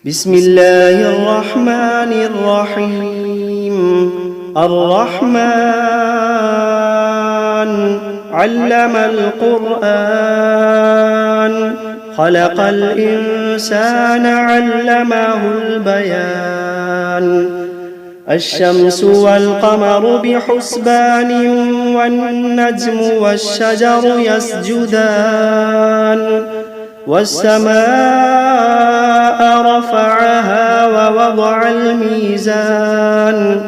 بسم الله الرحمن الرحيم. الرحمن علم القرآن، خلق الإنسان علمه البيان. الشمس والقمر بحسبان، والنجم والشجر يسجدان. والسماء رفعها ووضع الميزان،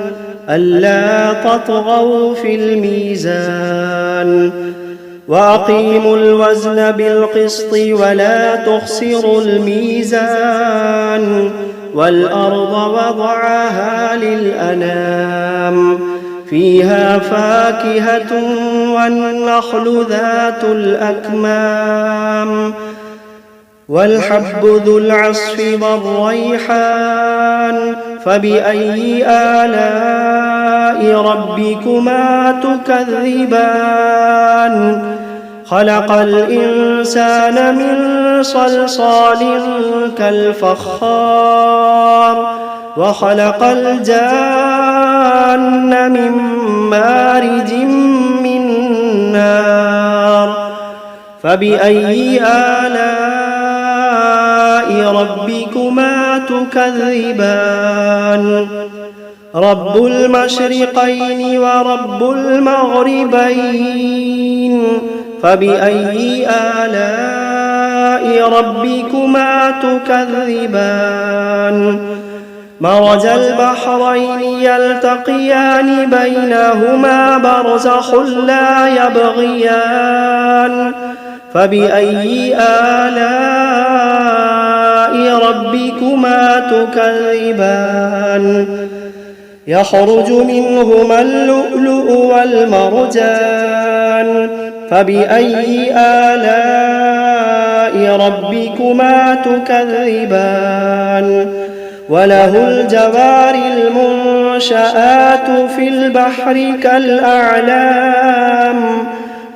ألا تطغوا في الميزان. وأقيموا الوزن بالقسط ولا تخسروا الميزان. والأرض وضعها للأنام، فيها فاكهة والنخل ذات الأكمام. والحب ذو العصف والريحان، فبأي آلاء ربكما تكذبان. خلق الإنسان من صلصال كالفخار، وخلق الجان من مارج من نار. فبأي آلاء ربكما تكذبان. رب المشرقين ورب المغربين، فبأي آلاء ربكما تكذبان. مرج البحرين يلتقيان، بينهما برزخ لا يبغيان. فبأي آلاء ربكما تكذبان. يخرج منهما اللؤلؤ والمرجان، فبأي آلاء ربكما تكذبان. وله الجوار المنشآت في البحر كالأعلام،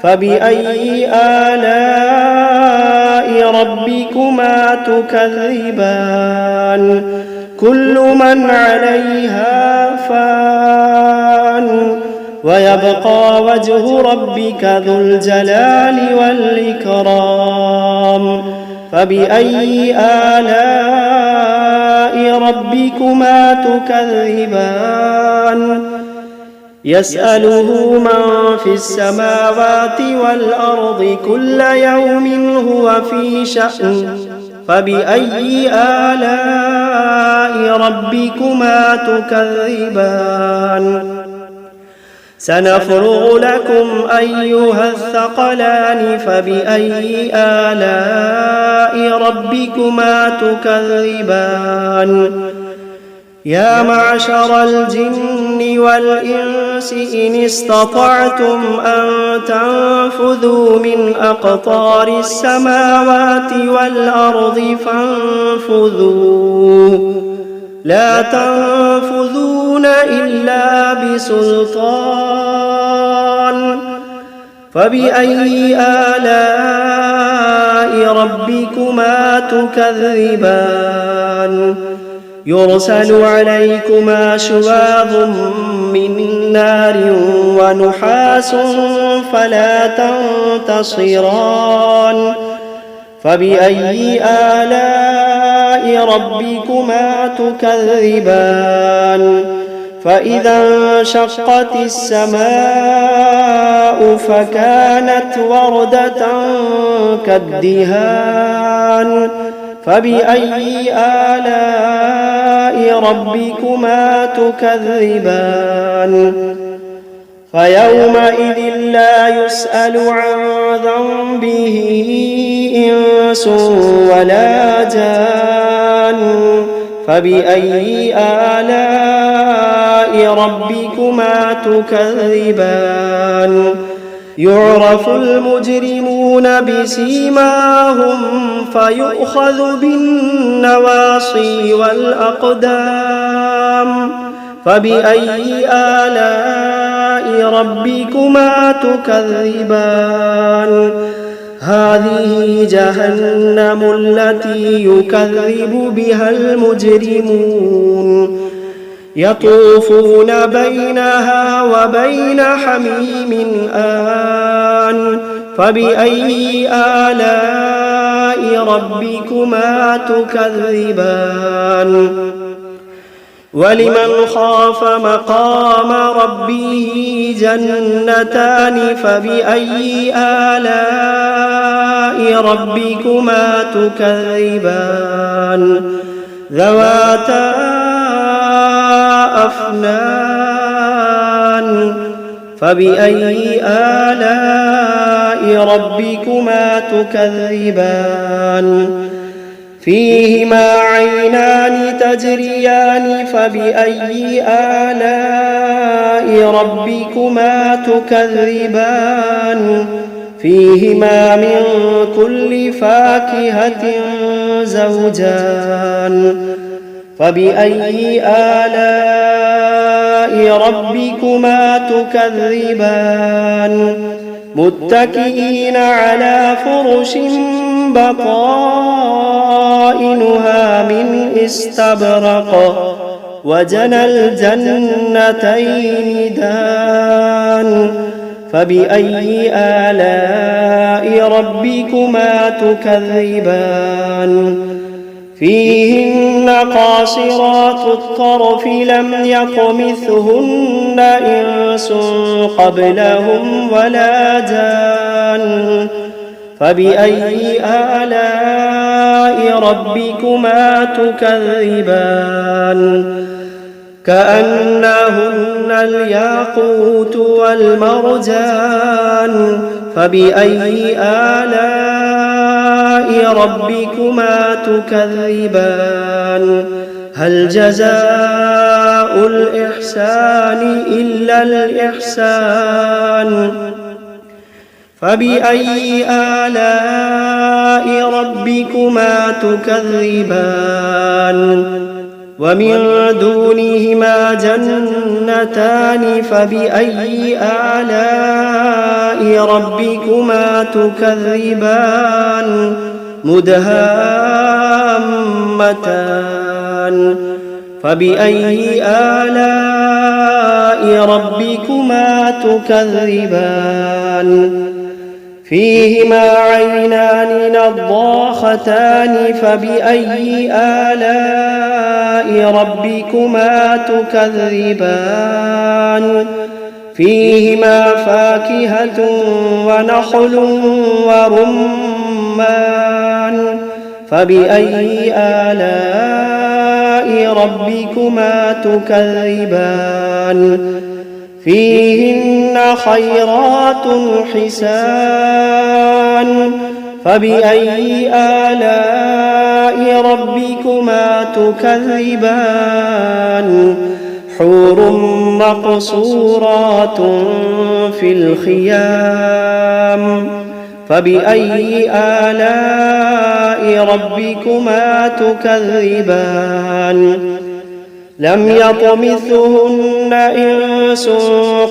فبأي آلاء ربكما تكذبان. كل من عليها فان، ويبقى وجه ربك ذو الجلال والإكرام. فبأي آلاء ربكما تكذبان. يسأله من في السماوات والأرض كل يوم هو في شأن. فبأي آلاء ربكما تكذبان. سنفرغ لكم أيها الثقلان، فبأي آلاء ربكما تكذبان. يا معشر الجن والإنس إن استطعتم أن تنفذوا من أقطار السماوات والأرض فانفذوا، لا تنفذون إلا بسلطان. فبأي آلاء ربكما تكذبان. يرسل عليكما شواظ من نار ونحاس فلا تنتصران. فبأي آلاء ربكما تكذبان. فإذا انشقت السماء فكانت وردة كالدهان. فبأي آلاء ربكما تكذبان. فيومئذ لا يسأل عن ذنبه إنس ولا جان. فبأي آلاء ربكما تكذبان. يعرف المجرمون بسيماهم فيؤخذ بالنواصي والأقدام. فبأي آلاء ربكما تكذبان. هذه جهنم التي يكذب بها المجرمون يطوفون بينها وبين حميم آن فبأي آلاء ربكما تكذبان ولمن خاف مقام ربه جنتان فبأي آلاء ربكما تكذبان ذواتا أفنان فبأي آلاء ربكما تكذبان فيهما عينان تجريان فبأي آلاء ربكما تكذبان فيهما من كل فاكهة زوجان فبأي آلاء ربكما تكذبان متكئين على فرش بطائنها من استبرق وجنى الجنتين دان فبأي آلاء ربكما تكذبان فيهن قاصرات الطرف لم يطمثهن إنس قبلهم ولا جان فبأي آلاء ربكما تكذبان كأنهن الياقوت والمرجان فبأي آلاء ربكما تكذبان هل جزاء الإحسان إلا الإحسان فبأي آلاء ربكما تكذبان ومن دونهما جنتان فبأي آلاء ربكما تكذبان مدهامتان فبأي آلاء ربكما تكذبان فيهما عينان نضاختان فبأي آلاء ربكما تكذبان فيهما فاكهة ونخل ورمان فبأي آلاء ربكما تكذبان فيهن خيرات حسان فبأي آلاء ربكما تكذبان حور مقصورات في الخيام فبأي آلاء ربكما تكذبان لم يطمثهن إنس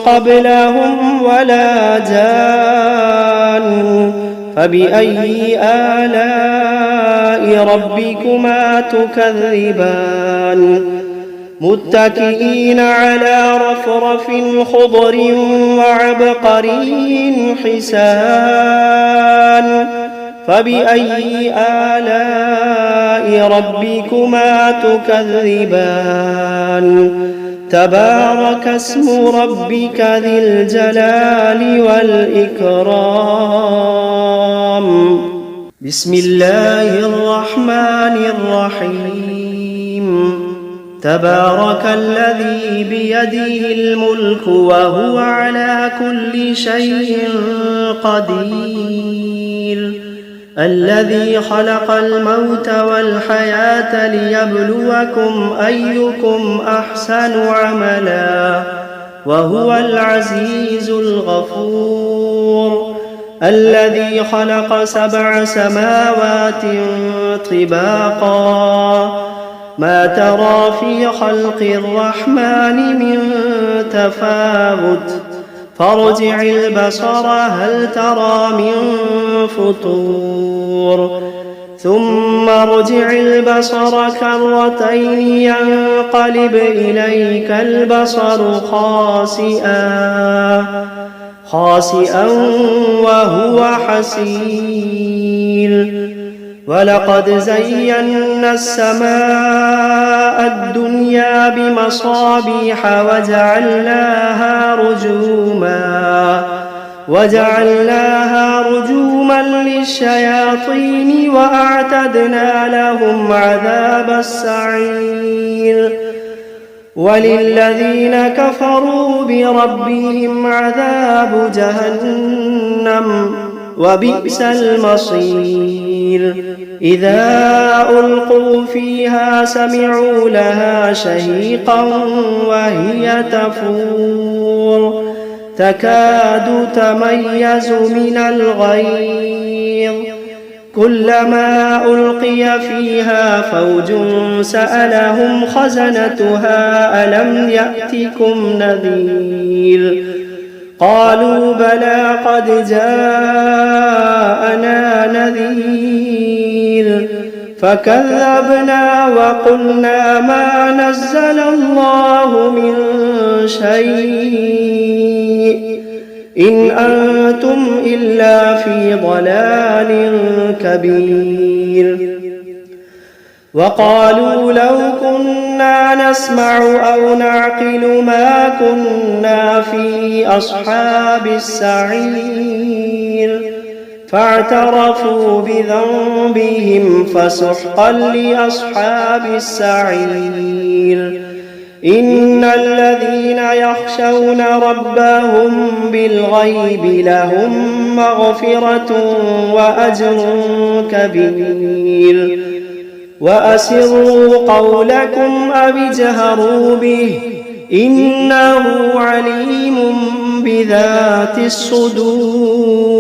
قبلهم ولا جان فبأي آلاء ربكما تكذبان متكئين على رفرف خضر وعبقري حسان فبأي آلاء ربكما تكذبان تبارك اسم ربك ذي الجلال والإكرام بسم الله الرحمن الرحيم تبارك الذي بيده الملك وهو على كل شيء قدير الذي خلق الموت والحياة ليبلوكم أيكم أحسن عملا وهو العزيز الغفور الذي خلق 7 سماوات طباقا ما ترى في خلق الرحمن من تفاوت فارجع البصر هل ترى من فطور ثم ارجع البصر كرتين ينقلب إليك البصر خاسئا وهو حسير ولقد زينا السماء الدنيا بمصابيح وجعلناها رجوما للشياطين وأعتدنا لهم عذاب السعير وللذين كفروا بربهم عذاب جهنم وبئس المصير إذا ألقوا فيها سمعوا لها شهيقا وهي تفور تكاد تميز من الغيظ كلما ألقي فيها فوج سألهم خزنتها ألم يأتكم نذير قالوا بلى قد جاءنا نذير فكذبنا وقلنا ما نزل الله من شيء إن أنتم إلا في ضلال كبير وقالوا لو كنا نسمع أو نعقل ما كنا في أصحاب السعير فاعترفوا بذنبهم فسحقا لأصحاب السعير إن الذين يخشون ربهم بالغيب لهم مغفرة وأجر كبير وأسروا قولكم أو اجهروا به إنه عليم بذات الصدور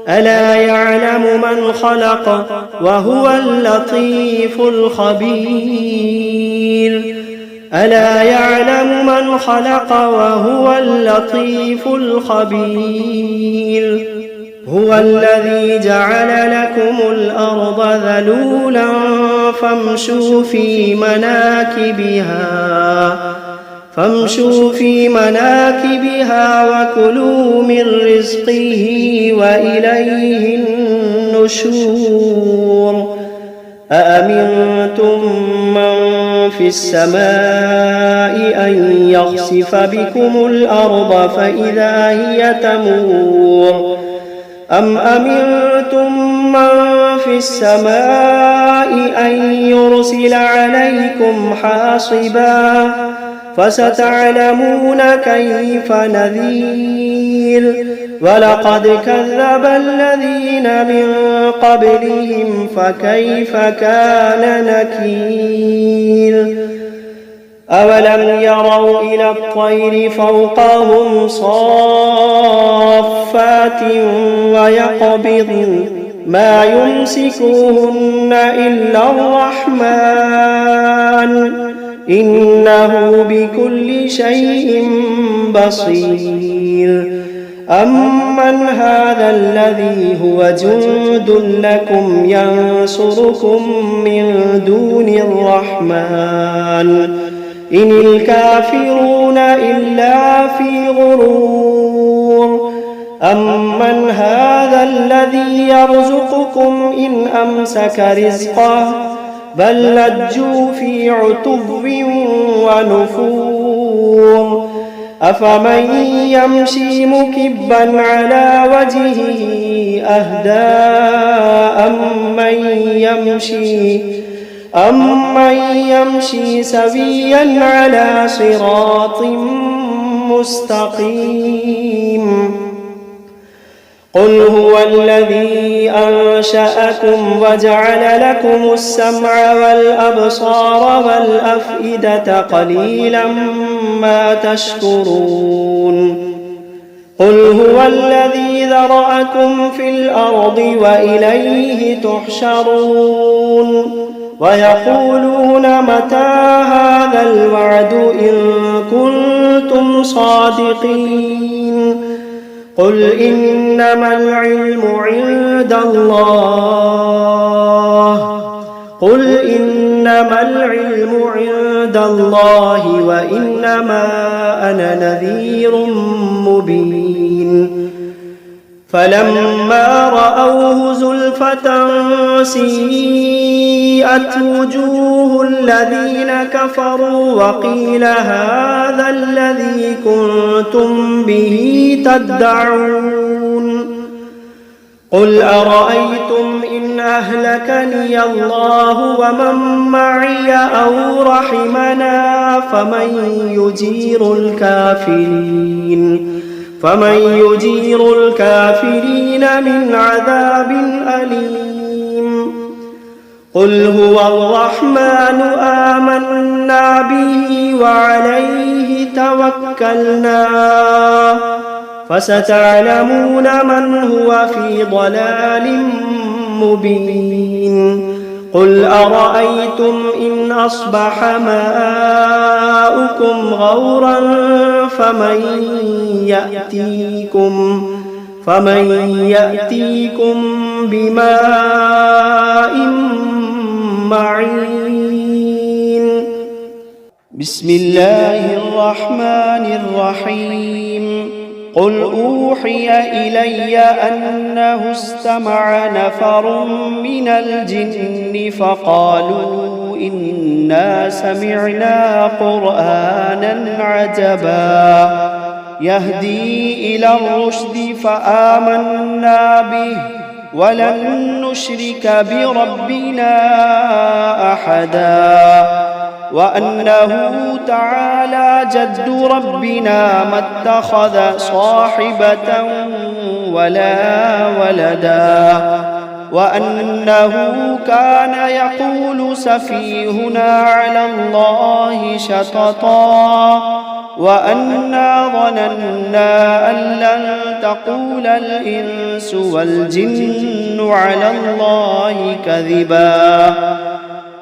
ألا يعلم من خلق وهو اللطيف الخبير ألا يعلم من خلق وهو اللطيف الخبير هو الذي جعل لكم الأرض ذلولا فامشوا في مناكبها وكلوا من رزقه وإليه النشور أأمنتم من في السماء أن يخسف بكم الأرض فإذا هي تمور أم أمنتم من في السماء أن يرسل عليكم حاصبا فستعلمون كيف نذير ولقد كذب الذين من قبلهم فكيف كان نكير أولم يروا إلى الطير فوقهم صافات ويقبضن ما يمسكوهن إلا الرحمن إنه بكل شيء بصير أمن هذا الذي هو جند لكم ينصركم من دون الرحمن إن الكافرون إلا في غرور أمن هذا الذي يرزقكم إن أمسك رزقه بل لجوا في عتو ونفور أفمن يمشي مكبا على وجهه أهدى أمن يمشي سويا على صراط مستقيم قل هو الذي أنشأكم وجعل لكم السمع والأبصار والأفئدة قليلا ما تشكرون قل هو الذي ذرأكم في الأرض وإليه تحشرون ويقولون متى هذا الوعد إن كنتم كنتم صادقين قل إنما العلم عند الله وإنما أنا نذير مبين فلما رأوه زلفة سيئت وجوه الذين كفروا وقيل هذا الذي كنتم به تدعون قل أرأيتم إن أهلكني الله ومن معي أو رحمنا فمن يجير الكافرين من عذاب أليم قل هو الرحمن آمنا به وعليه توكلنا فستعلمون من هو في ضلال مبين قل أرأيتم إن أصبح ماؤكم غورا فمن يأتيكم بماء معين بسم الله الرحمن الرحيم قل أوحي إلي أنه استمع نفر من الجن فقالوا إنا سمعنا قرآنا عجبا يهدي إلى الرشد فآمنا به ولن نشرك بربنا أحدا وأنه تعالى جد ربنا ما اتخذ صاحبة ولا ولدا وأنه كان يقول سفيهنا على الله شططا وأنا ظننا أن لن تقول الإنس والجن على الله كذبا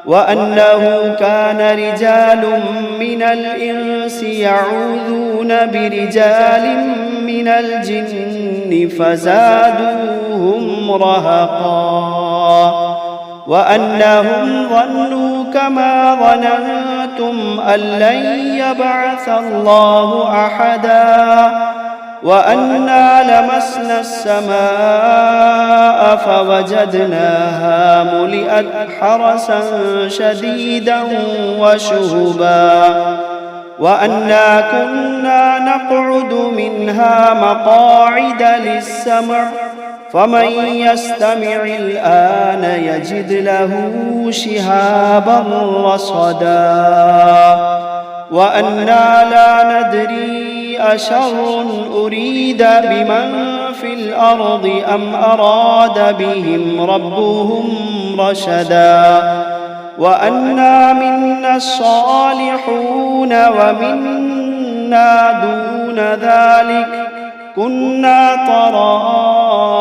وأنه كان رجال من الإنس يعوذون برجال من الجن فزادوهم رهقا وأنهم ظنوا كما ظننتم أن لن يبعث الله أحدا وأنا لمسنا السماء فوجدناها ملئت حرسا شديدا وشهبا وأنا كنا نقعد منها مقاعد للسمع فمن يستمع الآن يجد له شهابا رصدا وأنا لا ندري أشر أريد بمن في الأرض أم أراد بهم ربهم رشدا وأنا منا الصالحون ومنا دون ذلك كنا طرائق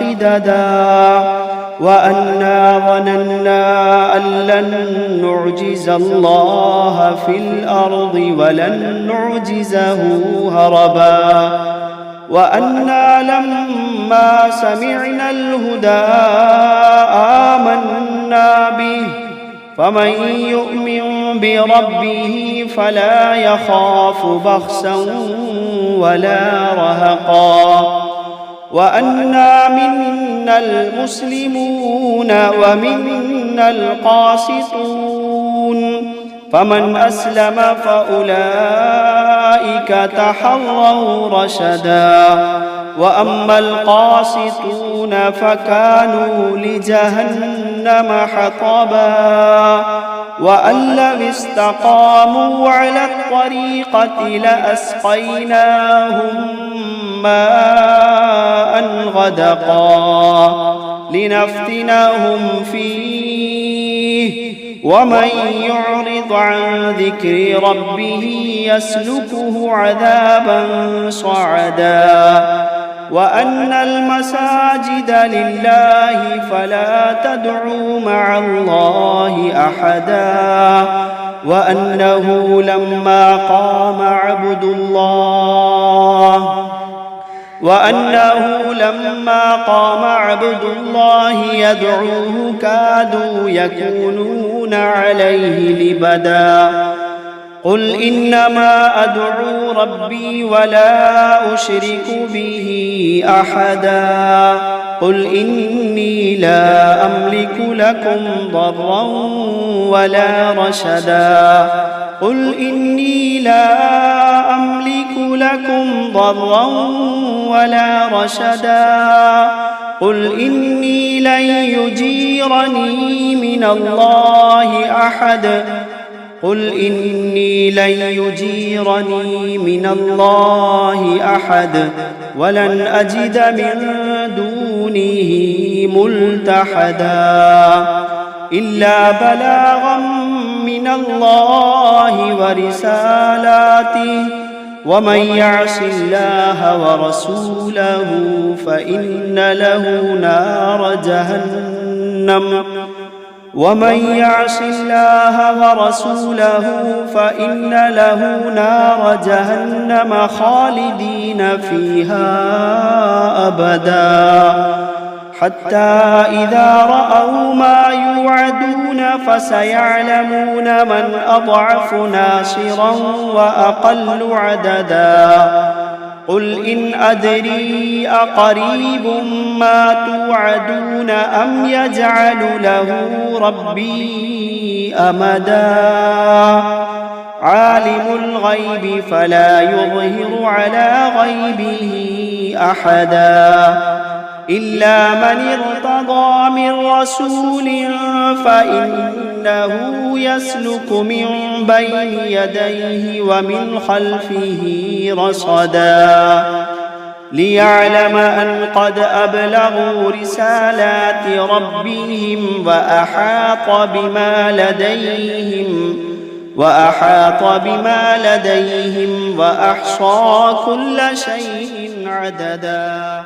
قددا وأنا ظننا أن لن نعجز الله في الأرض ولن نعجزه هربا وأنا لما سمعنا الهدى آمنا به فمن يؤمن بربه فلا يخاف بخسا ولا رهقا وأنا منا المسلمون ومنا القاسطون فمن أسلم فأولئك تحروا رشدا وأما القاسطون فكانوا لجهنم حطبا وأن لو استقاموا على الطريقة لأسقيناهم ماء غدقا لنفتنهم فيه ومن يعرض عن ذكر ربه يسلكه عذابا صعدا وأن المساجد لله فلا تدعوا مع الله أحدا وأنه لما قام عبد الله يدعوه كادوا يكونون عليه لبدا. قل إنما أدعو ربي ولا أشرك به أحدا. قل إني لا أملك لكم ضرا ولا رشدا. قل إني لا أملك لكم ضرا ولا رشدا. قل إني لن يجيرني من الله أحد. قل إني لن يجيرني من الله أحد ولن أجد من دونه ملتحدا إلا بلاغا من الله ورسالاته ومن يعص الله ورسوله فإن له نار جهنم خالدين فيها أبدا. حتى إذا رأوا ما يوعدون فسيعلمون من أضعف ناصرا وأقل عددا. قل إن أدري أقريب ما توعدون أم يجعل له ربي أمدا. عالم الغيب فلا يظهر على غيبه أحدا إلا من ارتضى من رسول فإنه يسلك من بين يديه ومن خلفه رصدا ليعلم أن قد أبلغوا رسالات ربهم وأحاط بما لديهم وأحصى كل شيء عددا.